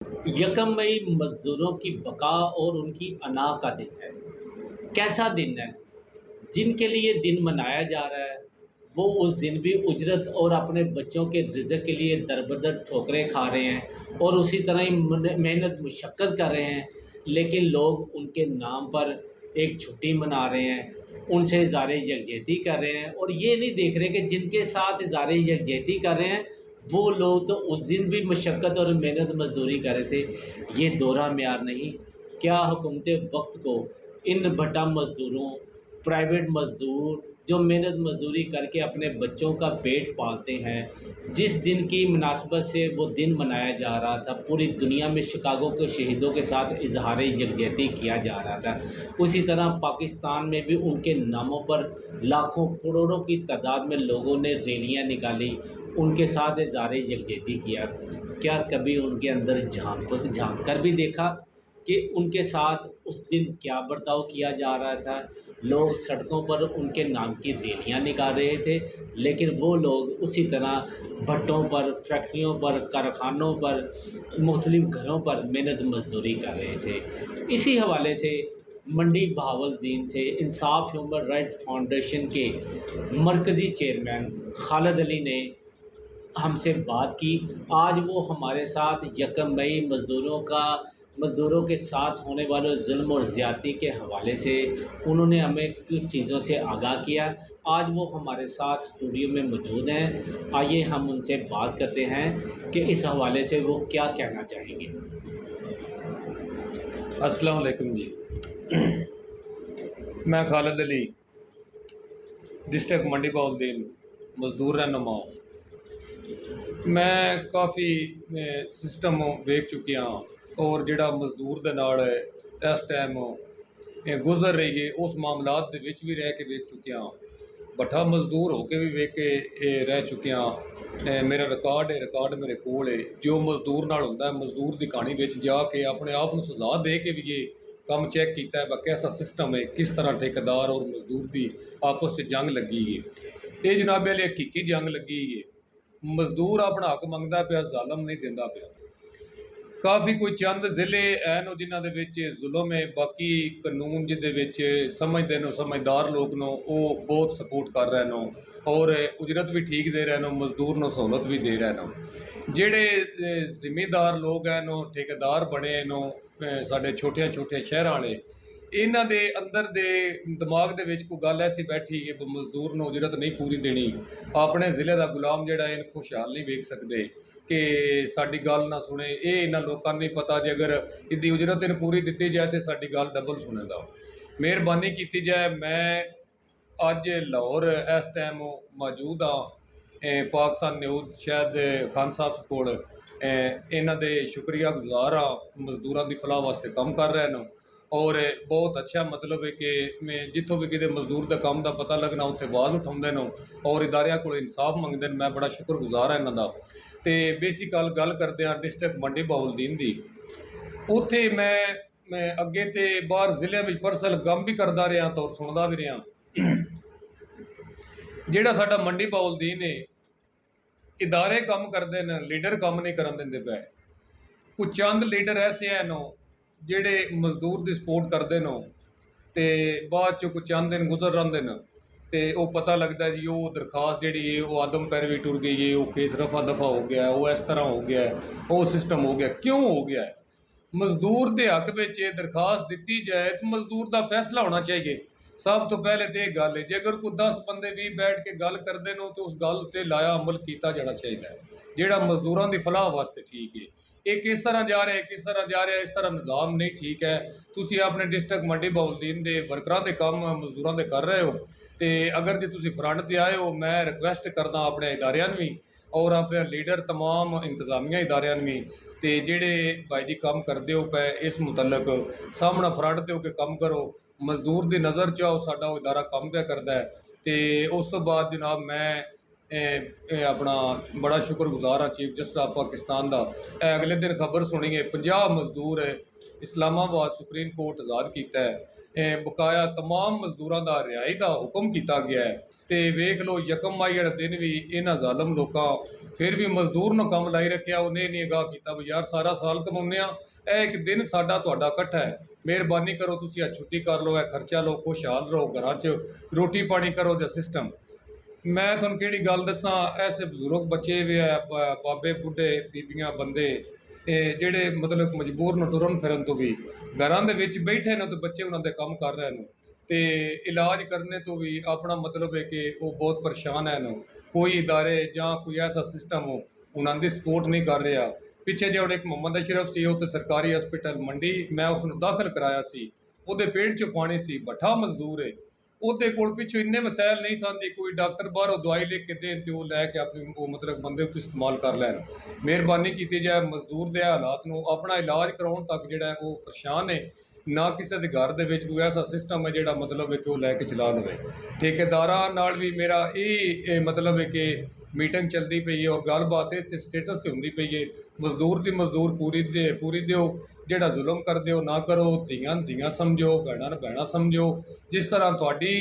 यकम मई मज़दूरों की बका और उनकी अना का दिन है। कैसा दिन है? जिनके लिए दिन मनाया जा रहा है, वो उस दिन भी उजरत और अपने बच्चों के रिज़्क के लिए दर-बदर ठोकरें खा रहे हैं और उसी तरह ही मेहनत मुशक्क़त कर रहे हैं, लेकिन लोग उनके नाम पर एक छुट्टी मना रहे हैं, उनसे इज़हार यकजहती कर रहे हैं और ये नहीं देख रहे कि जिनके साथ इज़हार यकजहती कर रहे हैं, वो लोग तो उस दिन भी मशक्क़त और मेहनत मज़दूरी कर रहे थे। ये दोहरा मेयार नहीं। क्या हुकूमत वक्त को इन भट्टा मज़दूरों, प्राइवेट मज़दूर जो मेहनत मज़दूरी करके अपने बच्चों का पेट पालते हैं, जिस दिन की मुनासबत से वो दिन मनाया जा रहा था, पूरी दुनिया में शिकागो के शहीदों के साथ इजहार यकजहती किया जा रहा था, उसी तरह पाकिस्तान में भी उनके नामों पर लाखों करोड़ों की तादाद में लोगों ने रैलियां निकाली, उनके साथ इजहार यकजहती किया। क्या कभी उनके अंदर झांक कर भी देखा कि उनके साथ उस दिन क्या बर्ताव किया जा रहा था? लोग सड़कों पर उनके नाम की रैलियां निकाल रहे थे, लेकिन वो लोग उसी तरह भट्टों पर, फैक्ट्रियों पर, कारखानों पर, मुख्तलिफ़ घरों पर मेहनत मज़दूरी कर रहे थे। इसी हवाले से मंडी बहावलदीन से इंसाफ ह्यूमन राइट फाउंडेशन के मरकज़ी चेयरमैन खालिद अली ने हमसे बात की। आज वो हमारे साथ यकम मई मज़दूरों के साथ होने वाले ज़ुल्म और ज़्यादती के हवाले से उन्होंने हमें कुछ चीज़ों से आगाह किया। आज वो हमारे साथ स्टूडियो में मौजूद हैं। आइए हम उनसे बात करते हैं कि इस हवाले से वो क्या कहना चाहेंगे। अस्सलाम वालेकुम जी। मैं खालिद अली, डिस्ट्रिक्ट मंडी बहाउलदीन, मजदूर रहनुमा। मैं काफ़ी सिस्टम वेख चुकिया और जिहड़ा मजदूर दे नाल इस टाइम गुजर रही है उस मामलात दे विच भी रह के वेख चुकिया। भट्ठा मजदूर होके भी वेख के रह चुकिया। मेरा रिकॉर्ड मेरे कोल है। जो मजदूर नाल हुंदा है, मजदूर की कहानी विच जाके अपने आप को सजा दे के भी ये काम चैक किया है कैसा सिस्टम है, किस तरह ठेकेदार और मजदूर की आपस में जंग लगी है। ये जनाब वाले हकीकी जंग लगी है। मजदूर अपना हक मंगता पाया, जालम नहीं देंदा पाया। काफ़ी कोई चंद ज़िले हैं जिन्हां दे विच जुल्म है, बाकी कानून जिहदे विच समझदे नो, समझदार लोग नो, वो बहुत सपोर्ट कर रहे नो और उजरत भी ठीक दे रहे नो, मजदूर नो सहूलत भी दे रहे नो। ਜਿਹੜੇ ਜ਼ਿਮੀਂਦਾਰ ਲੋਕ हैं नो, ठेकेदार बने नो, ਸਾਡੇ ਛੋਟੀਆਂ ਛੋਟੀਆਂ ਸ਼ਹਿਰਾਂ ਵਾਲੇ, ਇਹਨਾਂ ਦੇ ਅੰਦਰ ਦੇ ਦਿਮਾਗ ਦੇ ਵਿੱਚ ਕੋਈ ਗੱਲ ਐਸੀ ਬੈਠੀ ਹੈ ਕਿ ਮਜ਼ਦੂਰ ਨੂੰ ਉਜਰਤ ਨਹੀਂ ਪੂਰੀ ਦੇਣੀ। ਆਪਣੇ ਜ਼ਿਲ੍ਹੇ ਦਾ ਗੁਲਾਮ ਜਿਹੜਾ ਇਹਨੂੰ ਖੁਸ਼ਹਾਲ ਨਹੀਂ ਵੇਖ ਸਕਦੇ ਕਿ ਸਾਡੀ ਗੱਲ ਨਾ ਸੁਣੇ। ਇਹ ਇਹਨਾਂ ਲੋਕਾਂ ਨੂੰ ਨਹੀਂ ਪਤਾ ਜੇ ਅਗਰ ਇਹਦੀ ਉਜਰਤ ਇਹਨੂੰ ਪੂਰੀ ਦਿੱਤੀ ਜਾਏ ਤਾਂ ਸਾਡੀ ਗੱਲ ਡਬਲ ਸੁਣੇਗਾ। ਮਿਹਰਬਾਨੀ ਕੀਤੀ ਜਾਏ। ਮੈਂ ਅੱਜ ਲਾਹੌਰ ਇਸ ਟਾਈਮ ਮੌਜੂਦ ਹਾਂ। ਪਾਕਿਸਤਾਨ ਨਿਊਜ਼ ਸ਼ਾਇਦ ਖਾਨ ਸਾਹਿਬ ਕੋਲ ਇਹਨਾਂ ਦੇ ਸ਼ੁਕਰੀਆ ਗੁਜ਼ਾਰ ਹਾਂ। ਮਜ਼ਦੂਰਾਂ ਦੀ ਫਲਾਹ ਵਾਸਤੇ ਕੰਮ ਕਰ ਰਹੇ ਨੇ और बहुत अच्छा मतलब है कि मैं जितों भी किसी मजदूर के काम का पता लगना उत्थे आवाज़ उठाते हैं और इदारियां को इंसाफ मंगते हैं। मैं बड़ा शुक्रगुजार हाँ इन्हों का। तो बेसिक गल करते हैं डिस्ट्रिक्ट मंडी बहाउलदीन की। उत्थे मैं अगे तो बाहर जिले में परसल काम भी करता रहा तो सुनता भी रहा। जिहड़ा साडा मंडी बहाउलदीन है, इदारे काम करते हैं, लीडर काम नहीं करन देंदे पे। कुछ चंद लीडर ऐसे हैं नो ਜਿਹੜੇ ਮਜ਼ਦੂਰ ਦੀ ਸਪੋਰਟ ਕਰਦੇ ਨੇ ਤੇ ਬਾਅਦ 'ਚ ਕੁਝ ਚੰਦ ਦਿਨ ਗੁਜ਼ਰ ਰਹਿੰਦੇ ਨੇ ਤੇ ਉਹ ਪਤਾ ਲੱਗਦਾ ਜੀ ਉਹ ਦਰਖਾਸਤ ਜਿਹੜੀ ਹੈ ਉਹ ਆਦਮ ਪੈਰਵੀ ਟੁਰ ਗਈ ਹੈ, ਉਹ ਕੇਸ ਰਫਾ ਦਫਾ ਹੋ ਗਿਆ, ਉਹ ਇਸ ਤਰ੍ਹਾਂ ਹੋ ਗਿਆ, ਉਹ ਸਿਸਟਮ ਹੋ ਗਿਆ। ਕਿਉਂ ਹੋ ਗਿਆ? ਮਜ਼ਦੂਰ ਦੇ ਹੱਕ ਵਿੱਚ ਇਹ ਦਰਖਾਸਤ ਦਿੱਤੀ ਜਾਏ ਤਾਂ ਮਜ਼ਦੂਰ ਦਾ ਫੈਸਲਾ ਹੋਣਾ ਚਾਹੀਏ। ਸਭ ਤੋਂ ਪਹਿਲੇ ਤਾਂ ਇਹ ਗੱਲ ਹੈ ਜੇਕਰ ਕੋਈ 10 ਬੰਦੇ ਵੀ ਬੈਠ ਕੇ ਗੱਲ ਕਰਦੇ ਨੇ ਤਾਂ ਉਸ ਗੱਲ 'ਤੇ ਲਾਇਆ ਅਮਲ ਕੀਤਾ ਜਾਣਾ ਚਾਹੀਦਾ ਜਿਹੜਾ ਮਜ਼ਦੂਰਾਂ ਦੀ ਫਲਾਹ ਵਾਸਤੇ ਠੀਕ ਹੈ। ਇਹ ਕਿਸ ਤਰ੍ਹਾਂ ਜਾ ਰਿਹਾ, ਕਿਸ ਤਰ੍ਹਾਂ ਜਾ ਰਿਹਾ, ਇਸ ਤਰ੍ਹਾਂ ਨਿਜ਼ਾਮ ਨਹੀਂ ਠੀਕ ਹੈ। ਤੁਸੀਂ ਆਪਣੇ ਡਿਸਟ੍ਰਿਕਟ ਮੰਡੀ ਬਹਾਉਲਦੀਨ ਦੇ ਵਰਕਰਾਂ ਦੇ ਕੰਮ ਮਜ਼ਦੂਰਾਂ ਦੇ ਕਰ ਰਹੇ ਹੋ ਤੇ ਅਗਰ ਜੇ ਤੁਸੀਂ ਫਰੰਟ ਤੇ ਆਏ ਹੋ, ਮੈਂ ਰਿਕੁਐਸਟ ਕਰਦਾ ਆਪਣੇ ਇਦਾਰਿਆਂ ਨੂੰ ਵੀ ਔਰ ਆਪਣੇ ਲੀਡਰ तमाम ਇੰਤਜ਼ਾਮੀਆ ਇਦਾਰਿਆਂ ਨੂੰ ਵੀ ਤੇ ਜਿਹੜੇ ਭਾਈ ਜੀ ਕੰਮ ਕਰਦੇ ਹੋ ਪਏ ਇਸ ਮੁਤਲਕ ਸਾਹਮਣਾ ਫਰੰਟ ਤੇ ਹੋ ਕੇ ਕੰਮ ਕਰੋ। ਮਜ਼ਦੂਰ ਦੀ ਨਜ਼ਰ 'ਚ ਆਓ, ਸਾਡਾ ਉਹ ਇਦਾਰਾ ਕੰਮ ਪਿਆ ਕਰਦਾ ਹੈ। ਤੇ ਉਸ ਤੋਂ ਬਾਅਦ ਜਨਾਬ ਮੈਂ अपना बड़ा शुक्रगुजार हाँ चीफ जस्टिस ऑफ पाकिस्तान का। अगले दिन खबर सुनी है 50 मजदूर इस्लामाबाद सुप्रीम कोर्ट आज़ाद किया है। बकाया तमाम मजदूरों का रिहाई का हुक्म किया गया है। तो वेख लो यकम मई वाले दिन भी इन्होंने जालम लोगों ਫਿਰ ਵੀ ਮਜ਼ਦੂਰ ਨੂੰ ਕੰਮ ਲਾਈ ਰੱਖਿਆ, ਉਹਨੇ ਨਹੀਂ ਅਗਾਹ ਕੀਤਾ ਵੀ ਯਾਰ ਸਾਰਾ ਸਾਲ ਕਮਾਉਂਦੇ ਆ, ਇਹ ਇੱਕ ਦਿਨ ਸਾਡਾ ਤੁਹਾਡਾ ਇਕੱਠਾ ਹੈ, ਮਿਹਰਬਾਨੀ ਕਰੋ ਤੁਸੀਂ ਇਹ ਛੁੱਟੀ ਕਰ ਲਓ, ਇਹ ਖਰਚਾ ਲਓ, ਖੁਸ਼ਹਾਲ ਰਹੋ, ਘਰਾਂ 'ਚ ਰੋਟੀ ਪਾਣੀ ਕਰੋ ਜਾਂ ਸਿਸਟਮ। ਮੈਂ ਤੁਹਾਨੂੰ ਕਿਹੜੀ ਗੱਲ ਦੱਸਾਂ, ਐਸੇ ਬਜ਼ੁਰਗ ਬੱਚੇ ਵੀ ਹੈ, ਬਾਬੇ ਬੁੱਢੇ ਬੀਬੀਆਂ ਬੰਦੇ ਜਿਹੜੇ ਮਤਲਬ ਮਜਬੂਰ ਨੇ ਟੁਰਨ ਫਿਰਨ ਤੋਂ ਵੀ, ਘਰਾਂ ਦੇ ਵਿੱਚ ਬੈਠੇ ਨੇ ਤੇ ਬੱਚੇ ਉਹਨਾਂ ਦੇ ਕੰਮ ਕਰ ਰਹੇ ਨੇ ਤੇ ਇਲਾਜ ਕਰਨੇ ਤੋਂ ਵੀ ਆਪਣਾ ਮਤਲਬ ਹੈ ਕਿ ਉਹ ਬਹੁਤ ਪਰੇਸ਼ਾਨ ਹੈ ਨਾ, ਕੋਈ ਇਦਾਰੇ ਜਾਂ ਕੋਈ ਐਸਾ ਸਿਸਟਮ ਹੋ ਉਹਨਾਂ ਦੀ ਸਪੋਰਟ ਨਹੀਂ ਕਰ ਰਿਹਾ। ਪਿੱਛੇ ਜਿਹੇ ਇੱਕ ਮੁਹੰਮਦ ਅਸ਼ਰਫ ਸੀ, ਉਹ ਤੇ ਸਰਕਾਰੀ ਹਸਪੀਟਲ ਮੰਡੀ ਮੈਂ ਉਸ ਨੂੰ ਦਾਖਲ ਕਰਾਇਆ ਸੀ, ਉਹਦੇ ਪੇਟ 'ਚ ਪਾਣੀ ਸੀ, ਭੱਠਾ ਮਜ਼ਦੂਰ ਹੈ, ਉਹਦੇ ਕੋਲ ਪਿੱਛੋਂ ਇੰਨੇ ਵਸੈਲ ਨਹੀਂ ਸਨ ਜੀ, ਕੋਈ ਡਾਕਟਰ ਬਾਹਰੋਂ ਦਵਾਈ ਲਿਖ ਕੇ ਦੇਣ ਤੇ ਉਹ ਲੈ ਕੇ ਆਪਣੀ ਉਹ ਮਤਲਬ ਬੰਦੇ ਉੱਤੇ ਇਸਤੇਮਾਲ ਕਰ ਲੈਣ। ਮਿਹਰਬਾਨੀ ਕੀਤੀ ਜਾਏ, ਮਜ਼ਦੂਰ ਦੇ ਹਾਲਾਤ ਨੂੰ ਆਪਣਾ ਇਲਾਜ ਕਰਾਉਣ ਤੱਕ ਜਿਹੜਾ ਉਹ ਪਰੇਸ਼ਾਨ ਹੈ, ਨਾ ਕਿਸੇ ਦੇ ਘਰ ਦੇ ਵਿੱਚ ਕੋਈ ਐਸਾ ਸਿਸਟਮ ਹੈ ਜਿਹੜਾ ਮਤਲਬ ਹੈ ਕਿ ਉਹ ਲੈ ਕੇ ਚਲਾ ਲਵੇ। ਠੇਕੇਦਾਰਾਂ ਨਾਲ ਵੀ ਮੇਰਾ ਇਹ ਮਤਲਬ ਹੈ ਕਿ ਮੀਟਿੰਗ ਚੱਲਦੀ ਪਈ ਹੈ ਔਰ ਗੱਲਬਾਤ ਇਸ ਸਟੇਟਸ 'ਤੇ ਹੁੰਦੀ ਪਈ ਹੈ, ਮਜ਼ਦੂਰ ਦੀ ਮਜ਼ਦੂਰ ਪੂਰੀ ਦਿਓ, ਜਿਹੜਾ ਜ਼ੁਲਮ ਕਰਦੇ ਹੋ ਨਾ ਕਰੋ, ਧੀਆਂ ਸਮਝੋ, ਭੈਣਾਂ ਸਮਝੋ। ਜਿਸ ਤਰ੍ਹਾਂ ਤੁਹਾਡੀ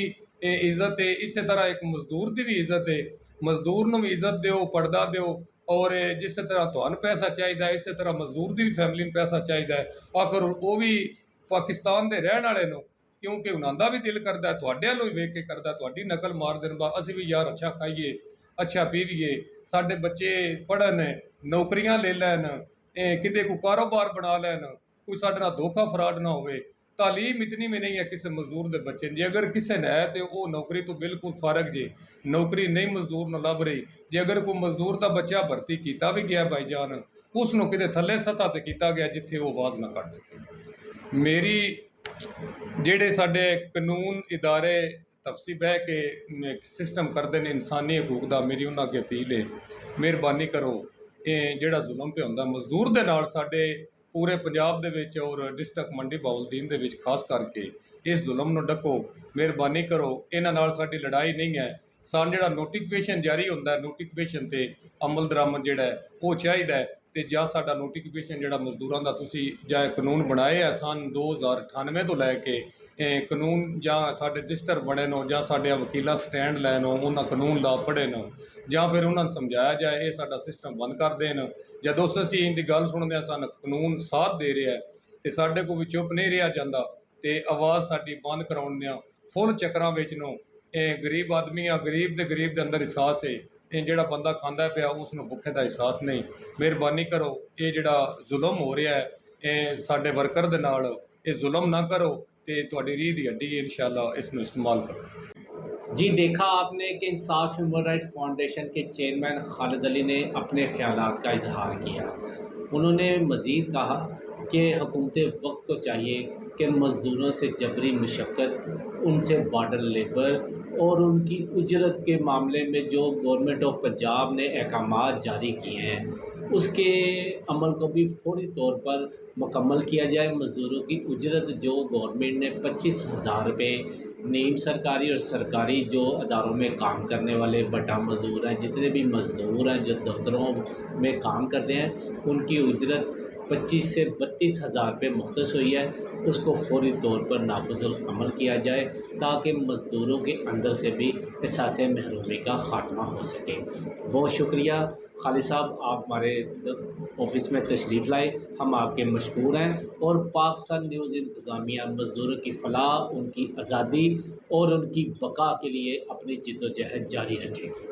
ਇਹ ਇੱਜ਼ਤ ਹੈ, ਇਸੇ ਤਰ੍ਹਾਂ ਇੱਕ ਮਜ਼ਦੂਰ ਦੀ ਵੀ ਇੱਜ਼ਤ ਹੈ, ਮਜ਼ਦੂਰ ਨੂੰ ਵੀ ਇੱਜ਼ਤ ਦਿਓ, ਪਰਦਾ ਦਿਓ। ਔਰ ਜਿਸ ਤਰ੍ਹਾਂ ਤੁਹਾਨੂੰ ਪੈਸਾ ਚਾਹੀਦਾ ਇਸੇ ਤਰ੍ਹਾਂ ਮਜ਼ਦੂਰ ਦੀ ਵੀ ਫੈਮਿਲੀ ਨੂੰ ਪੈਸਾ ਚਾਹੀਦਾ ਹੈ। ਆਖਰ ਉਹ ਵੀ ਪਾਕਿਸਤਾਨ ਦੇ ਰਹਿਣ ਵਾਲੇ ਨੂੰ, ਕਿਉਂਕਿ ਉਹਨਾਂ ਦਾ ਵੀ ਦਿਲ ਕਰਦਾ, ਤੁਹਾਡੇ ਵੱਲੋਂ ਹੀ ਵੇਖ ਕੇ ਕਰਦਾ, ਤੁਹਾਡੀ ਨਕਲ ਮਾਰ ਦੇਣ ਬਾ ਅਸੀਂ ਵੀ ਯਾਰ ਅੱਛਾ ਖਾਈਏ, ਅੱਛਾ ਪੀਵੀਏ, ਸਾਡੇ ਬੱਚੇ ਪੜ੍ਹਨ, ਨੌਕਰੀਆਂ ਲੈ ਲੈਣ, ਕਿਤੇ ਕੋਈ ਕਾਰੋਬਾਰ ਬਣਾ ਲੈਣ, ਕੋਈ ਸਾਡੇ ਨਾਲ ਧੋਖਾ ਫਰਾਡ ਨਾ ਹੋਵੇ। ਤਾਲੀਮ ਇਤਨੀ ਵੀ ਨਹੀਂ ਹੈ ਕਿਸੇ ਮਜ਼ਦੂਰ ਦੇ ਬੱਚੇ ਦੀ, ਅਗਰ ਕਿਸੇ ਨੇ ਹੈ ਤੇ ਉਹ ਨੌਕਰੀ ਤੋਂ ਬਿਲਕੁਲ ਫਾਰਗ ਜੇ, ਨੌਕਰੀ ਨਹੀਂ ਮਜ਼ਦੂਰ ਨੂੰ ਲੱਭ ਰਹੀ। ਜੇ ਅਗਰ ਕੋਈ ਮਜ਼ਦੂਰ ਦਾ ਬੱਚਾ ਭਰਤੀ ਕੀਤਾ ਵੀ ਗਿਆ ਭਾਈਜਾਨ, ਉਸ ਨੂੰ ਕਿਤੇ ਥੱਲੇ ਸਤ੍ਹਾ ਤੇ ਕੀਤਾ ਗਿਆ ਜਿੱਥੇ ਉਹ ਆਵਾਜ਼ ਨਾ ਕੱਢ ਸਕੇ। ਮੇਰੀ ਜਿਹੜੇ ਸਾਡੇ ਕਾਨੂੰਨ ਇਦਾਰੇ ਤਫਸੀ ਬਹਿ ਕੇ ਸਿਸਟਮ ਕਰਦੇ ਨੇ ਇਨਸਾਨੀ ਹਕੂਕ ਦਾ, ਮੇਰੀ ਉਹਨਾਂ ਅੱਗੇ ਅਪੀਲ ਹੈ, ਮਿਹਰਬਾਨੀ ਕਰੋ ਇਹ ਜਿਹੜਾ ਜ਼ੁਲਮ ਪਿਆ ਹੁੰਦਾ ਮਜ਼ਦੂਰ ਦੇ ਨਾਲ ਸਾਡੇ ਪੂਰੇ ਪੰਜਾਬ ਦੇ ਵਿੱਚ ਔਰ ਡਿਸਟ੍ਰਿਕਟ ਮੰਡੀ ਬਹਾਉਲਦੀਨ ਦੇ ਵਿੱਚ ਖਾਸ ਕਰਕੇ, ਇਸ ਜ਼ੁਲਮ ਨੂੰ ਡੱਕੋ, ਮਿਹਰਬਾਨੀ ਕਰੋ। ਇਹਨਾਂ ਨਾਲ ਸਾਡੀ ਲੜਾਈ ਨਹੀਂ ਹੈ, ਸਾਨੂੰ ਜਿਹੜਾ ਨੋਟੀਫਿਕੇਸ਼ਨ ਜਾਰੀ ਹੁੰਦਾ, ਨੋਟੀਫਿਕੇਸ਼ਨ 'ਤੇ ਅਮਲ ਦਰਾਮਦ ਜਿਹੜਾ ਉਹ ਚਾਹੀਦਾ। ਤੇ ਜਾਂ ਸਾਡਾ ਨੋਟੀਫਿਕੇਸ਼ਨ ਜਿਹੜਾ ਮਜ਼ਦੂਰਾਂ ਦਾ ਤੁਸੀਂ ਜਾਂ ਕਾਨੂੰਨ ਬਣਾਏ ਆ ਸਨ 2098 ਤੋਂ ਲੈ ਕੇ ਕਾਨੂੰਨ, ਜਾਂ ਸਾਡੇ ਰਜਿਸਟਰ ਬਣੇ ਨੇ, ਜਾਂ ਸਾਡੇ ਵਕੀਲਾਂ ਸਟੈਂਡ ਲੈਣ, ਉਹਨਾਂ ਕਾਨੂੰਨ ਲਾ ਪੜ੍ਹੇ ਨੇ, ਜਾਂ ਫਿਰ ਉਹਨਾਂ ਨੂੰ ਸਮਝਾਇਆ ਜਾਏ ਇਹ ਸਾਡਾ ਸਿਸਟਮ ਬੰਦ ਕਰ ਦੇਣ। ਜਦੋਂ ਅਸੀਂ ਇਹਦੀ ਗੱਲ ਸੁਣਦੇ ਹਾਂ ਸਾਨੂੰ ਕਾਨੂੰਨ ਸਾਥ ਦੇ ਰਿਹਾ ਤੇ ਸਾਡੇ ਕੋਲ ਵੀ ਚੁੱਪ ਨਹੀਂ ਰਿਹਾ ਜਾਂਦਾ, ਤੇ ਆਵਾਜ਼ ਸਾਡੀ ਬੰਦ ਕਰਾਉਣ ਦੀਆਂ ਫੁੱਲ ਚੱਕਰਾਂ ਵਿੱਚ ਨੂੰ ਇਹ ਗਰੀਬ ਆਦਮੀ ਆ, ਗਰੀਬ ਦੇ ਅੰਦਰ ਅਹਿਸਾਸ ਹੈ, ਇਹ ਜਿਹੜਾ ਬੰਦਾ ਖਾਂਦਾ ਪਿਆ ਉਸ ਨੂੰ ਭੁੱਖੇ ਦਾ ਅਹਿਸਾਸ ਨਹੀਂ। ਮਿਹਰਬਾਨੀ ਕਰੋ ਇਹ ਜਿਹੜਾ ਜ਼ੁਲਮ ਹੋ ਰਿਹਾ ਹੈ ਇਹ ਸਾਡੇ ਵਰਕਰ ਦੇ ਨਾਲ, ਇਹ ਜ਼ੁਲਮ ਨਾ ਕਰੋ ਤੇ ਤੁਹਾਡੀ ਰੀਹ ਦੀ ਹੱਡੀ ਹੈ, इंशाल्लाह इसमें इस्तेमाल करो। जी, देखा आपने कि इंसाफ ह्यूमन राइट फाउंडेशन के चेयरमैन खालिद अली ने अपने ख्यालात का इजहार किया। उन्होंने मज़ीद कहा कि हुकूमत वक्त को चाहिए कि मज़दूरों से जबरी मशक्क़त, उनसे बॉर्डर लेबर और उनकी उजरत के मामले में जो गवर्नमेंट ऑफ पंजाब ने अहकामात जारी किए हैं उसके अमल को भी फौरी तौर पर मुकम्मल किया जाए। मज़दूरों की उजरत जो गवर्नमेंट ने 25,000 रुपये, नीम सरकारी और सरकारी जो अदारों में काम करने वाले बटा मज़दूर हैं, जितने भी मज़दूर हैं जो दफ्तरों में काम करते हैं, उनकी उजरत 25 से 32,000 रुपये मुख्तस हुई है, उसको फौरी तौर पर नाफिजुल अमल किया जाए ताकि मज़दूरों के अंदर से भी एहसास महरूमी का ख़ात्मा हो सके। बहुत शुक्रिया खालिद साहब, आप हमारे ऑफिस में तशरीफ़ लाए, हम आपके मशकूर हैं। और पाकिस्तान न्यूज़ इंतज़ामिया मज़दूरों की फ़लाह, उनकी आज़ादी और उनकी बका के लिए अपनी जिद्दोजहद जारी रखेगी।